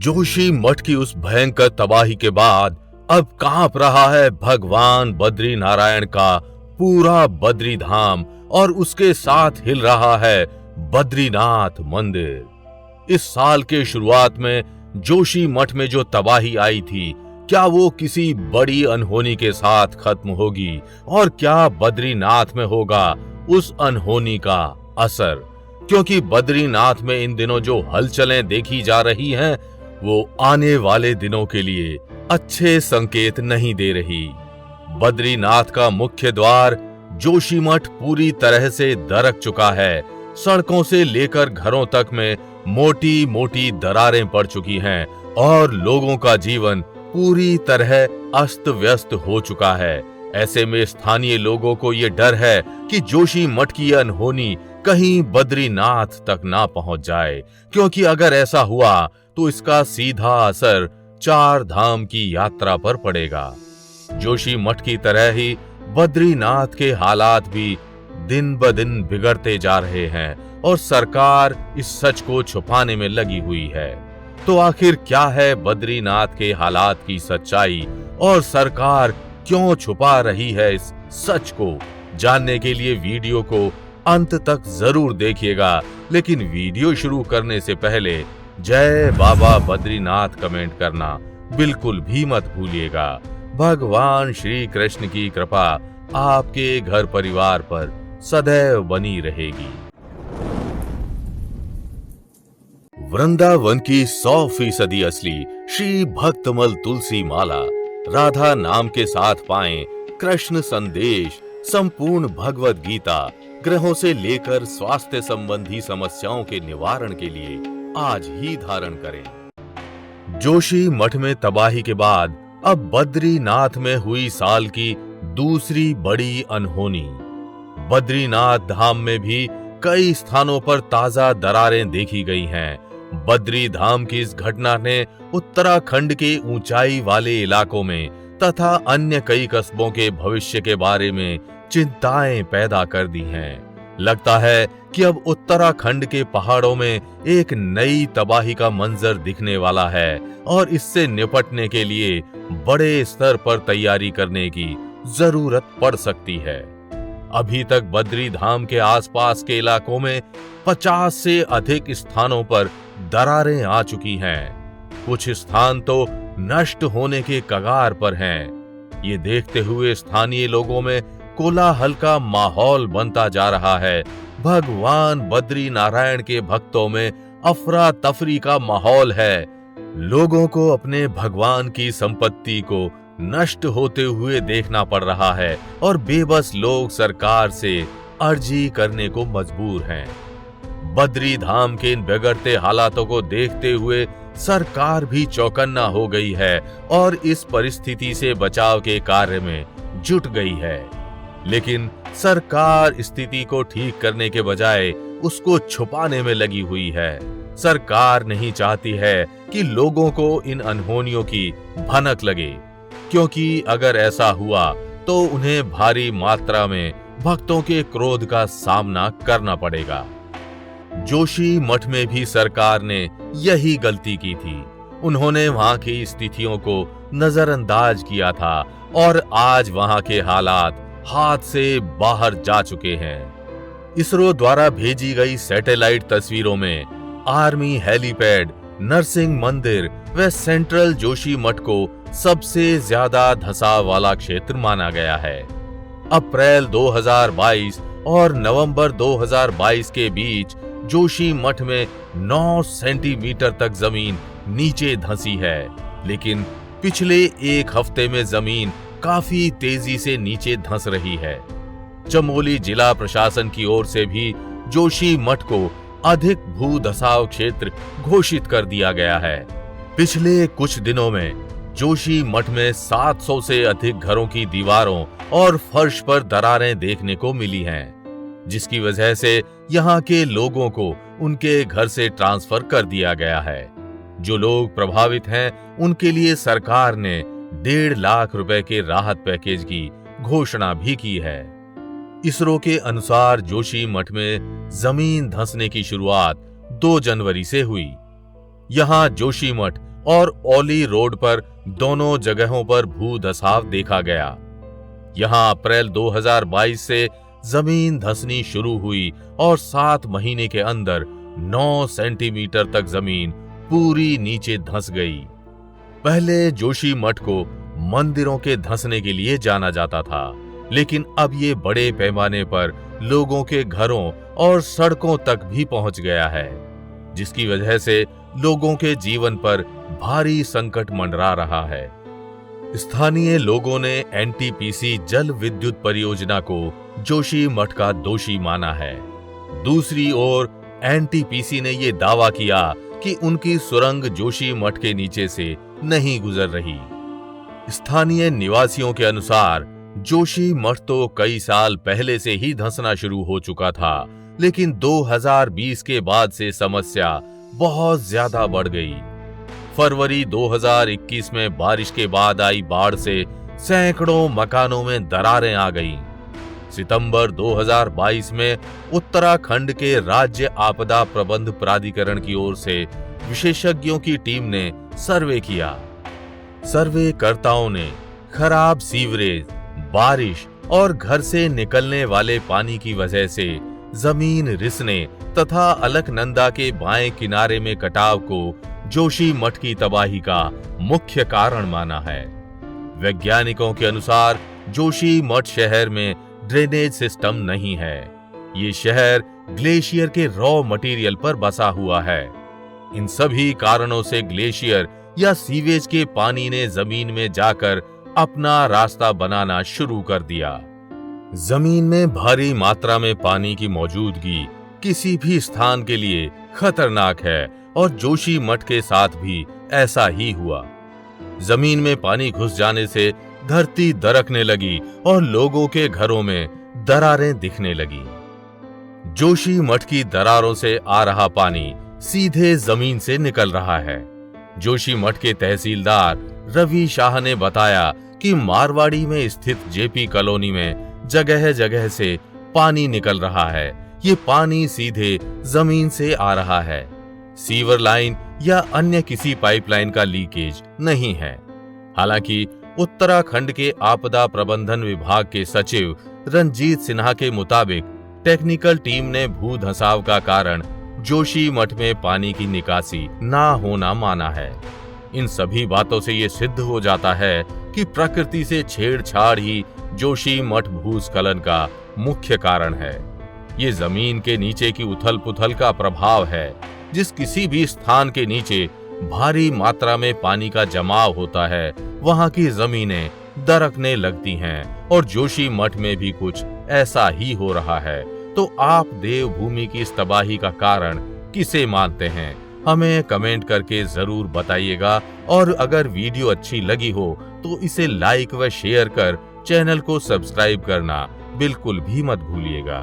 जोशी मठ की उस भयंकर तबाही के बाद अब कांप रहा है भगवान बद्री नारायण का पूरा बद्री धाम और उसके साथ हिल रहा है बद्रीनाथ मंदिर। इस साल के शुरुआत में जोशी मठ में जो तबाही आई थी, क्या वो किसी बड़ी अनहोनी के साथ खत्म होगी और क्या बद्रीनाथ में होगा उस अनहोनी का असर? क्योंकि बद्रीनाथ में इन दिनों जो हलचलें देखी जा रही हैं, वो आने वाले दिनों के लिए अच्छे संकेत नहीं दे रही। बद्रीनाथ का मुख्य द्वार जोशीमठ पूरी तरह से दरक चुका है। सड़कों से लेकर घरों तक में मोटी मोटी दरारें पड़ चुकी हैं और लोगों का जीवन पूरी तरह अस्त व्यस्त हो चुका है। ऐसे में स्थानीय लोगों को ये डर है कि जोशीमठ की अनहोनी कहीं बद्रीनाथ तक ना पहुंच जाए, क्योंकि अगर ऐसा हुआ तो इसका सीधा असर चार धाम की यात्रा पर पड़ेगा। जोशीमठ की तरह ही बद्रीनाथ के हालात भी दिन ब दिन बिगड़ते जा रहे हैं और सरकार इस सच को छुपाने में लगी हुई है। तो आखिर क्या है बद्रीनाथ के हालात की सच्चाई और सरकार क्यों छुपा रही है इस सच को? जानने के लिए वीडियो को अंत तक जरूर देखिएगा, लेकिन वीडियो शुरू करने से पहले जय बाबा बद्रीनाथ कमेंट करना बिल्कुल भी मत भूलिएगा। भगवान श्री कृष्ण की कृपा आपके घर परिवार पर सदैव बनी रहेगी। वृंदावन की 100% असली श्री भक्तमल तुलसी माला राधा नाम के साथ पाएं कृष्ण संदेश, संपूर्ण भगवत गीता, ग्रहों से लेकर स्वास्थ्य संबंधी समस्याओं के निवारण के लिए आज ही धारण करें। जोशी मठ में तबाही के बाद अब बद्रीनाथ में हुई साल की दूसरी बड़ी अनहोनी। बद्रीनाथ धाम में भी कई स्थानों पर ताजा दरारें देखी गई हैं। बद्री धाम की इस घटना ने उत्तराखंड के ऊंचाई वाले इलाकों में तथा अन्य कई कस्बों के भविष्य के बारे में चिंताएं पैदा कर दी हैं। लगता है कि अब उत्तराखंड के पहाड़ों में एक नई तबाही का मंजर दिखने वाला है और इससे निपटने के लिए बड़े स्तर पर तैयारी करने की जरूरत पड़ सकती है। अभी तक बद्री धाम के आसपास के इलाकों में 50 से अधिक स्थानों पर दरारें आ चुकी हैं। कुछ स्थान तो नष्ट होने के कगार पर हैं। ये देखते हुए स्थानीय लोगों में कोलाहल का माहौल बनता जा रहा है। भगवान बद्री नारायण के भक्तों में अफरा तफरी का माहौल है। लोगों को अपने भगवान की संपत्ति को नष्ट होते हुए देखना पड़ रहा है और बेबस लोग सरकार से अर्जी करने को मजबूर हैं। बद्री धाम के इन बिगड़ते हालातों को देखते हुए सरकार भी चौकन्ना हो गई है और इस परिस्थिति से बचाव के कार्य में जुट गई है। लेकिन सरकार स्थिति को ठीक करने के बजाय उसको छुपाने में लगी हुई है। सरकार नहीं चाहती है कि लोगों को इन अनहोनियों की भनक लगे, क्योंकि अगर ऐसा हुआ तो उन्हें भारी मात्रा में भक्तों के क्रोध का सामना करना पड़ेगा। जोशी मठ में भी सरकार ने यही गलती की थी। उन्होंने वहां की स्थितियों को नजरअंदाज किया था और आज वहां के हालात हाथ से बाहर जा चुके हैं। इसरो द्वारा भेजी गई सैटेलाइट तस्वीरों में आर्मी हेलीपैड, नरसिंह मंदिर व सेंट्रल जोशी मठ को सबसे ज्यादा धंसाव वाला क्षेत्र माना गया है। अप्रैल 2022 और नवंबर 2022 के बीच जोशी मठ में 9 सेंटीमीटर तक जमीन नीचे धंसी है, लेकिन पिछले एक हफ्ते में जमीन काफी तेजी से नीचे धंस रही है। चमोली जिला प्रशासन की ओर से भी जोशी मठ को अधिक भू धसाव क्षेत्र घोषित कर दिया गया है। पिछले कुछ दिनों में जोशी मठ में 700 से अधिक घरों की दीवारों और फर्श पर दरारें देखने को मिली हैं, जिसकी वजह से यहाँ के लोगों को उनके घर से ट्रांसफर कर दिया गया है। जो लोग प्रभावित हैं, उनके लिए सरकार ने 1.5 लाख रुपए के राहत पैकेज की घोषणा भी की है। इसरो के अनुसार जोशी मठ में जमीन धंसने की शुरुआत 2 जनवरी से हुई। यहाँ जोशी मठ और ओली रोड पर दोनों जगहों पर भूधसाव देखा गया। यहां अप्रैल 2022 से जमीन धंसनी शुरू हुई और 7 महीने के अंदर 9 सेंटीमीटर तक जमीन पूरी नीचे धंस गई। पहले जोशीमठ को मंदिरों के धंसने के लिए जाना जाता था, लेकिन अब ये बड़े पैमाने पर लोगों के घरों और सड़कों तक भी पहुंच गया है, जिसकी वजह से लोगों के जीवन पर भारी संकट मंडरा रहा है। स्थानीय लोगों ने एनटीपीसी जल विद्युत परियोजना को जोशीमठ का दोषी माना है। दूसरी ओर एनटीपीसी ने यह दावा किया कि उनकी सुरंग जोशीमठ के नीचे से नहीं गुजर रही। स्थानीय निवासियों के अनुसार जोशीमठ तो कई साल पहले से ही धंसना शुरू हो चुका था, लेकिन 2020 के बाद से समस्या बहुत ज्यादा बढ़ गई। फरवरी 2021 में बारिश के बाद आई बाढ़ से सैकड़ों मकानों में दरारें आ गईं। सितंबर 2022 में उत्तराखंड के राज्य आपदा प्रबंध प्राधिकरण की ओर से विशेषज्ञों की टीम ने सर्वे किया। सर्वेकर्ताओं ने खराब सीवरेज, बारिश और घर से निकलने वाले पानी की वजह से जमीन रिसने तथा अलकनंदा के बाएं किनारे में कटाव को जोशीमठ की तबाही का मुख्य कारण माना है। वैज्ञानिकों के अनुसार जोशीमठ शहर में ड्रेनेज सिस्टम नहीं है। ये शहर ग्लेशियर के रॉ मटेरियल पर बसा हुआ है। इन सभी कारणों से ग्लेशियर या सीवेज के पानी ने जमीन में जाकर अपना रास्ता बनाना शुरू कर दिया। जमीन में भारी मात्रा में पानी की मौजूदगी किसी भी स्थान के लिए खतरनाक है और जोशीमठ के साथ भी ऐसा ही हुआ। जमीन में पानी घुस जाने से धरती दरकने लगी और लोगों के घरों में दरारें दिखने लगी। जोशीमठ की दरारों से आ रहा पानी सीधे जमीन से निकल रहा है। जोशीमठ के तहसीलदार रवि शाह ने बताया कि मारवाड़ी में स्थित जेपी कॉलोनी में जगह जगह से पानी निकल रहा है। ये पानी सीधे जमीन से आ रहा है। सीवर लाइन या अन्य किसी पाइपलाइन का लीकेज नहीं है। हालांकि उत्तराखंड के आपदा प्रबंधन विभाग के सचिव रंजीत सिन्हा के मुताबिक टेक्निकल टीम ने भूधंसाव का कारण जोशीमठ में पानी की निकासी ना होना माना है। इन सभी बातों से ये सिद्ध हो जाता है कि प्रकृति से छेड़छाड़ ही जोशीमठ भूस्खलन का मुख्य कारण है। ये जमीन के नीचे की उथल पुथल का प्रभाव है। जिस किसी भी स्थान के नीचे भारी मात्रा में पानी का जमाव होता है, वहां की जमीनें दरकने लगती हैं और जोशीमठ में भी कुछ ऐसा ही हो रहा है। तो आप देवभूमि की इस तबाही का कारण किसे मानते हैं? हमें कमेंट करके जरूर बताइएगा और अगर वीडियो अच्छी लगी हो तो इसे लाइक व शेयर कर चैनल को सब्सक्राइब करना बिल्कुल भी मत भूलिएगा।